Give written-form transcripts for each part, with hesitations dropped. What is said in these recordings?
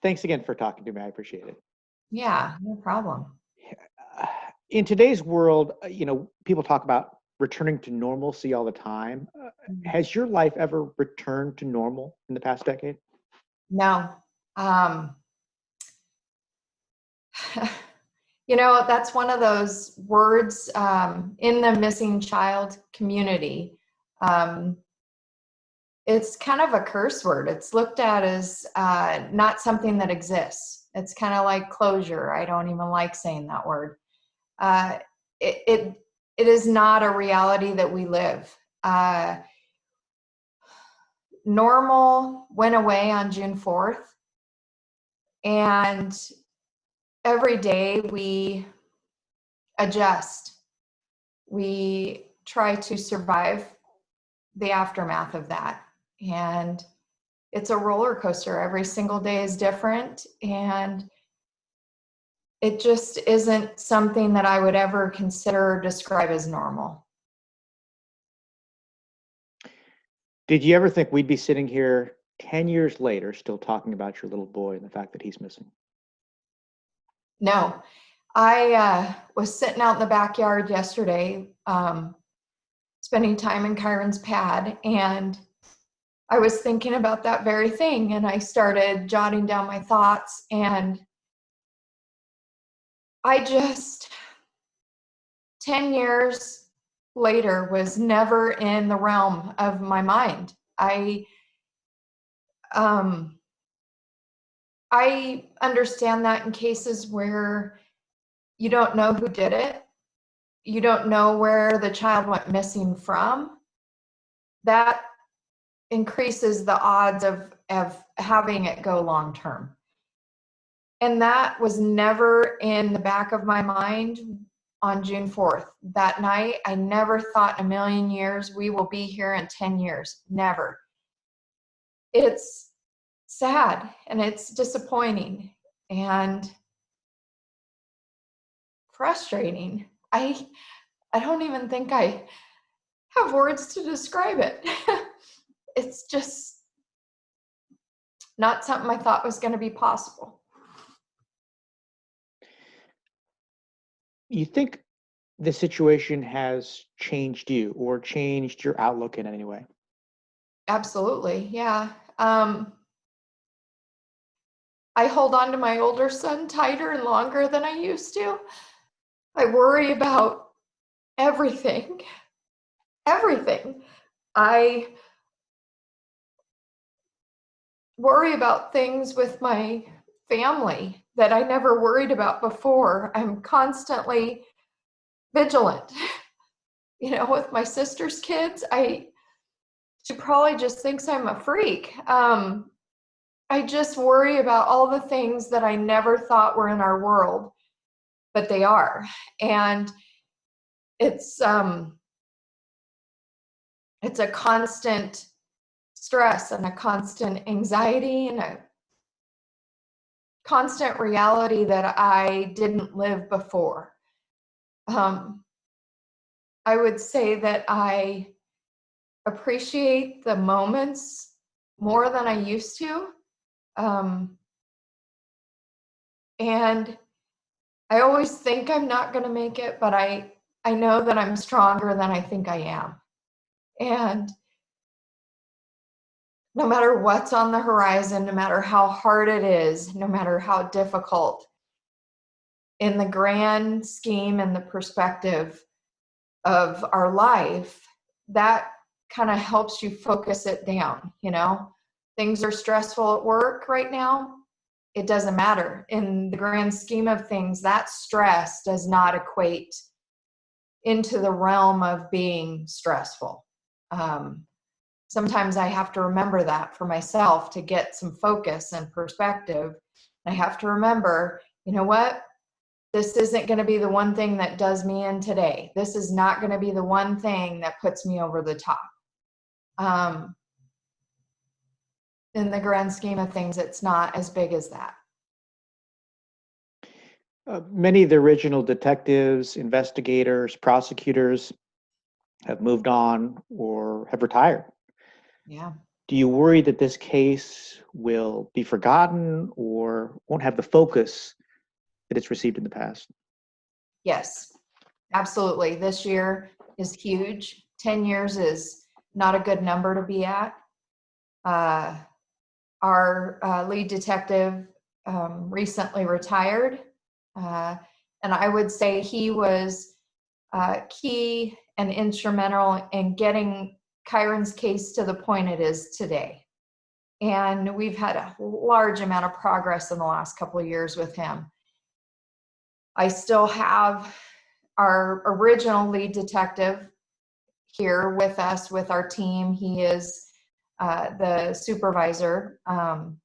Thanks again for talking to me. I appreciate it. Yeah, no problem. In today's world, people talk about returning to normalcy all the time. Has your life ever returned to normal in the past decade? No. That's one of those words in the missing child community. It's kind of a curse word. It's looked at as not something that exists. It's kind of like closure. I don't even like saying that word. It is not a reality that we live. Normal went away on June 4th, and every day we adjust. We try to survive the aftermath of that. And it's a roller coaster. Every single day is different. And it just isn't something that I would ever consider or describe as normal. Did you ever think we'd be sitting here 10 years later still talking about your little boy and the fact that he's missing? No. I was sitting out in the backyard yesterday, spending time in Kyron's pad, and I was thinking about that very thing, and I started jotting down my thoughts, and I just, 10 years later, was never in the realm of my mind. I understand that in cases where you don't know who did it, you don't know where the child went missing from, that increases the odds of having it go long term. And that was never in the back of my mind on June 4th. That night, I never thought in a million years we will be here in 10 years. Never. It's sad and it's disappointing and frustrating. I don't even think I have words to describe it. It's just not something I thought was going to be possible. You think the situation has changed you or changed your outlook in any way? Absolutely, yeah. I hold on to my older son tighter and longer than I used to. I worry about everything. I worry about things with my family that I never worried about before. I'm constantly vigilant. With my sister's kids, she probably just thinks I'm a freak. I just worry about all the things that I never thought were in our world, but they are. And it's a constant stress and a constant anxiety and a constant reality that I didn't live before. I would say that I appreciate the moments more than I used to. And I always think I'm not going to make it, but I know that I'm stronger than I think I am. And no matter what's on the horizon, no matter how hard it is, no matter how difficult, in the grand scheme and the perspective of our life, that kind of helps you focus it down. Things are stressful at work right now. It doesn't matter. In the grand scheme of things, that stress does not equate into the realm of being stressful. Sometimes I have to remember that for myself to get some focus and perspective. I have to remember, you know what? This isn't going to be the one thing that does me in today. This is not going to be the one thing that puts me over the top. In the grand scheme of things, it's not as big as that. Many of the original detectives, investigators, prosecutors have moved on or have retired. Yeah. Do Do you worry that this case will be forgotten or won't have the focus that it's received in the past? Yes, absolutely. This year is huge. 10 years is not a good number to be at. Our lead detective recently retired, and I would say he was key and instrumental in getting Kyron's case to the point it is today. And we've had a large amount of progress in the last couple of years with him. I still have our original lead detective here with us, with our team. He is the supervisor. I'm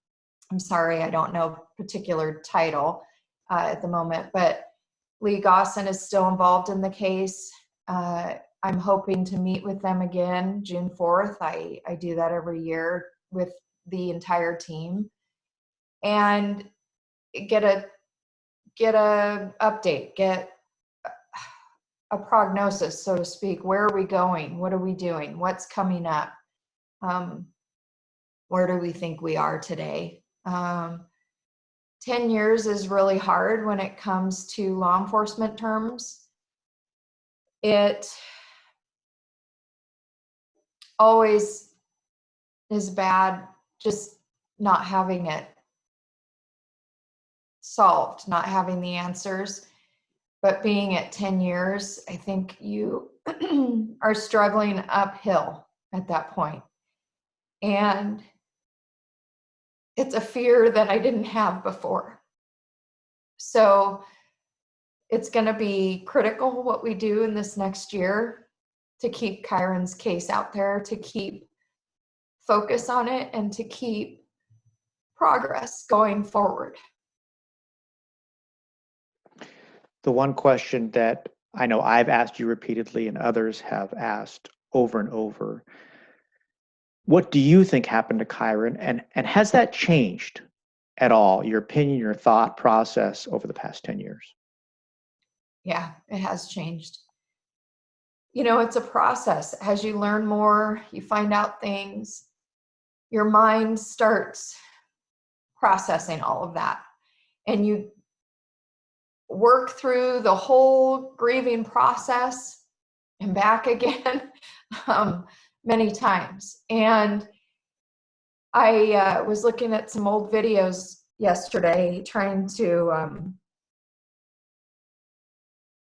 sorry, I don't know particular title at the moment, but Lee Gosson is still involved in the case. I'm hoping to meet with them again June 4th. I do that every year with the entire team and get a update, get a prognosis, so to speak. Where are we going? What are we doing? What's coming up? Where do we think we are today? 10 years is really hard when it comes to law enforcement terms. It always is bad just not having it solved, not having the answers. But being at 10 years, I think you are struggling uphill at that point. And it's a fear that I didn't have before. So it's going to be critical what we do in this next year to keep Kyron's case out there, to keep focus on it, and to keep progress going forward. The one question that I know I've asked you repeatedly and others have asked over and over, what do you think happened to Kyron? And has that changed at all, your opinion, your thought process over the past 10 years? Yeah, it has changed. You know, it's a process. As you learn more, you find out things, your mind starts processing all of that. And you work through the whole grieving process and back again many times. And I was looking at some old videos yesterday trying to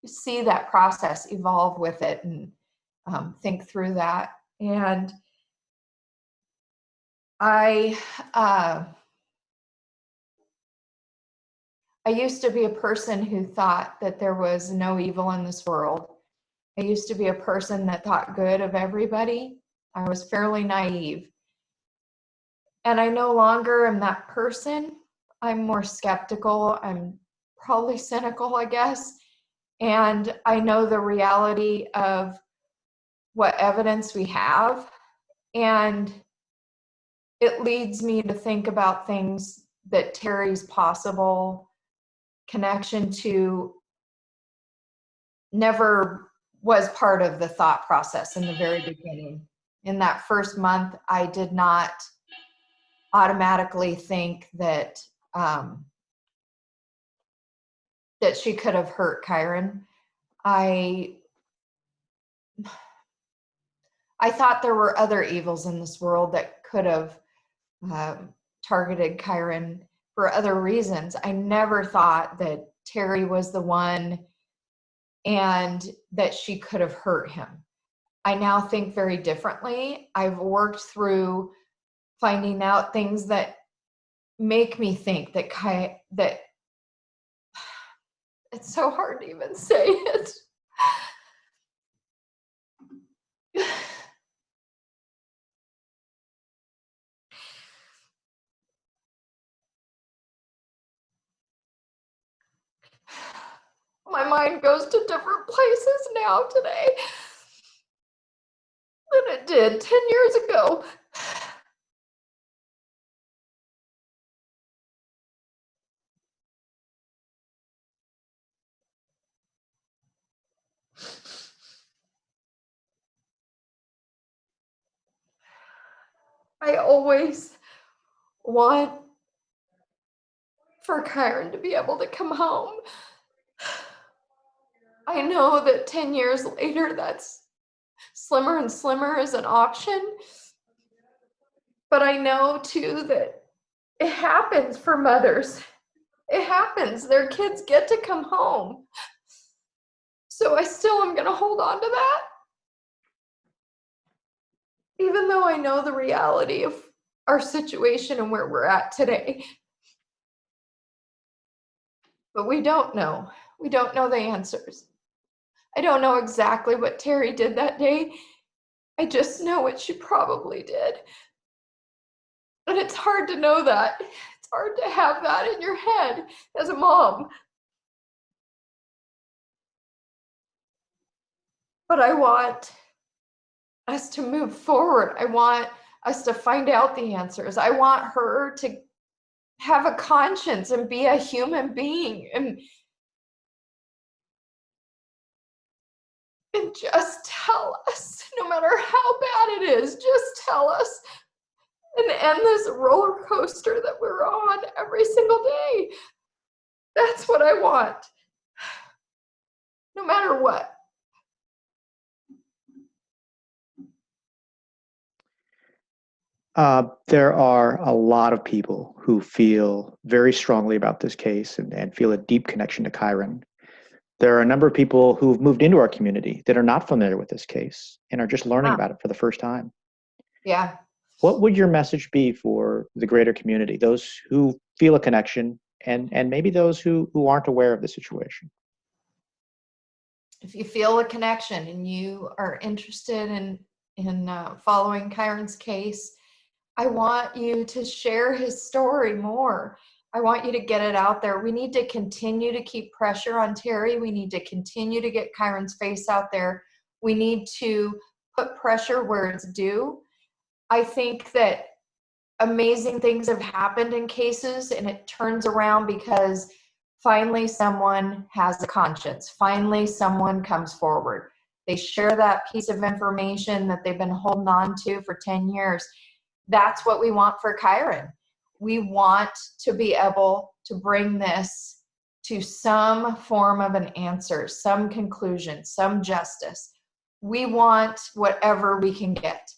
see that process, evolve with it, and think through that. And I used to be a person who thought that there was no evil in this world. I used to be a person that thought good of everybody. I was fairly naive. And I no longer am that person. I'm more skeptical. I'm probably cynical, I guess. And I know the reality of what evidence we have. And it leads me to think about things that Terry's possible connection to never was part of the thought process in the very beginning. In that first month, I did not automatically think that that she could have hurt Kyron. I thought there were other evils in this world that could have targeted Kyron for other reasons. I never thought that Terry was the one and that she could have hurt him. I now think very differently. I've worked through finding out things that make me think that that it's so hard to even say it. My mind goes to different places now today than it did 10 years ago. I always want for Kyron to be able to come home. I know that 10 years later, that's slimmer and slimmer as an option. But I know too that it happens for mothers. It happens. Their kids get to come home. So I still am going to hold on to that. Even though I know the reality of our situation and where we're at today. But we don't know. We don't know the answers. I don't know exactly what Terry did that day. I just know what she probably did. And it's hard to know that. It's hard to have that in your head as a mom. But I want us to move forward. I want us to find out the answers. I want her to have a conscience and be a human being and just tell us, no matter how bad it is, just tell us and end this roller coaster that we're on every single day. That's what I want, no matter what. There are a lot of people who feel very strongly about this case and feel a deep connection to Kyron. There are a number of people who've moved into our community that are not familiar with this case and are just learning about it for the first time. Yeah. What would your message be for the greater community, those who feel a connection and maybe those who aren't aware of the situation? If you feel a connection and you are interested in following Kyron's case, I want you to share his story more. I want you to get it out there. We need to continue to keep pressure on Terry. We need to continue to get Kyron's face out there. We need to put pressure where it's due. I think that amazing things have happened in cases and it turns around because finally someone has a conscience. Finally someone comes forward. They share that piece of information that they've been holding on to for 10 years. That's what we want for Kyron. We want to be able to bring this to some form of an answer, some conclusion, some justice. We want whatever we can get.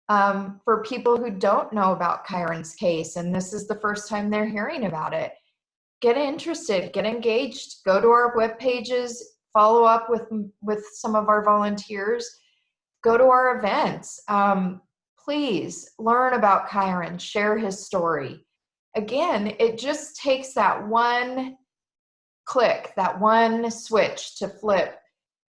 For people who don't know about Kyron's case, and this is the first time they're hearing about it, get interested, get engaged, go to our web pages, follow up with some of our volunteers, go to our events. Please learn about Kyron, share his story. Again, it just takes that one click, that one switch to flip.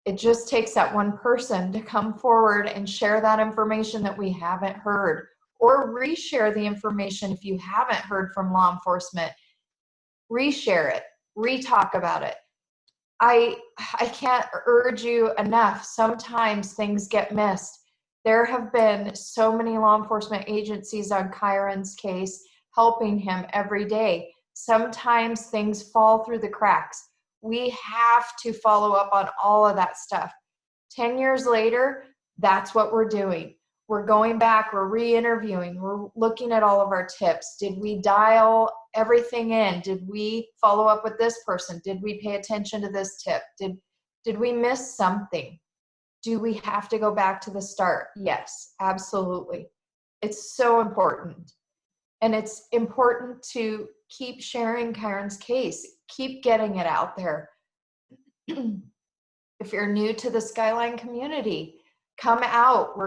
It just takes that one person to come forward and share that information that we haven't heard, or reshare the information if you haven't heard from law enforcement. Reshare it, re-talk about it. I can't urge you enough. Sometimes things get missed. There have been so many law enforcement agencies on Kyron's case helping him every day. Sometimes things fall through the cracks. We have to follow up on all of that stuff. 10 years later, that's what we're doing. We're going back, we're re-interviewing, we're looking at all of our tips. Did we dial everything in? Did we follow up with this person? Did we pay attention to this tip? Did we miss something? Do we have to go back to the start? Yes, absolutely. It's so important. And it's important to keep sharing Kyron's case, keep getting it out there. If you're new to the Skyline community, come out.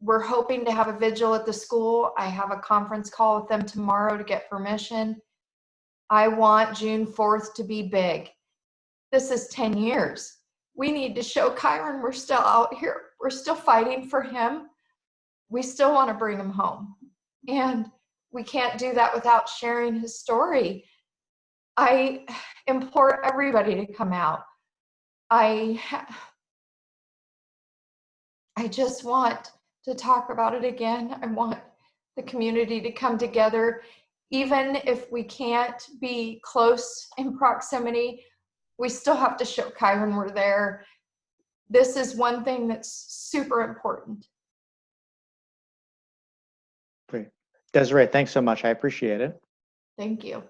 We're hoping to have a vigil at the school. I have a conference call with them tomorrow to get permission. I want June 4th to be big. This is 10 years. We need to show Kyron we're still out here. We're still fighting for him. We still want to bring him home. And we can't do that without sharing his story. I implore everybody to come out. I just want to talk about it again. I want the community to come together. Even if we can't be close in proximity, we still have to show Kyron we're there. This is one thing that's super important. Great. Desiree, thanks so much. I appreciate it. Thank you.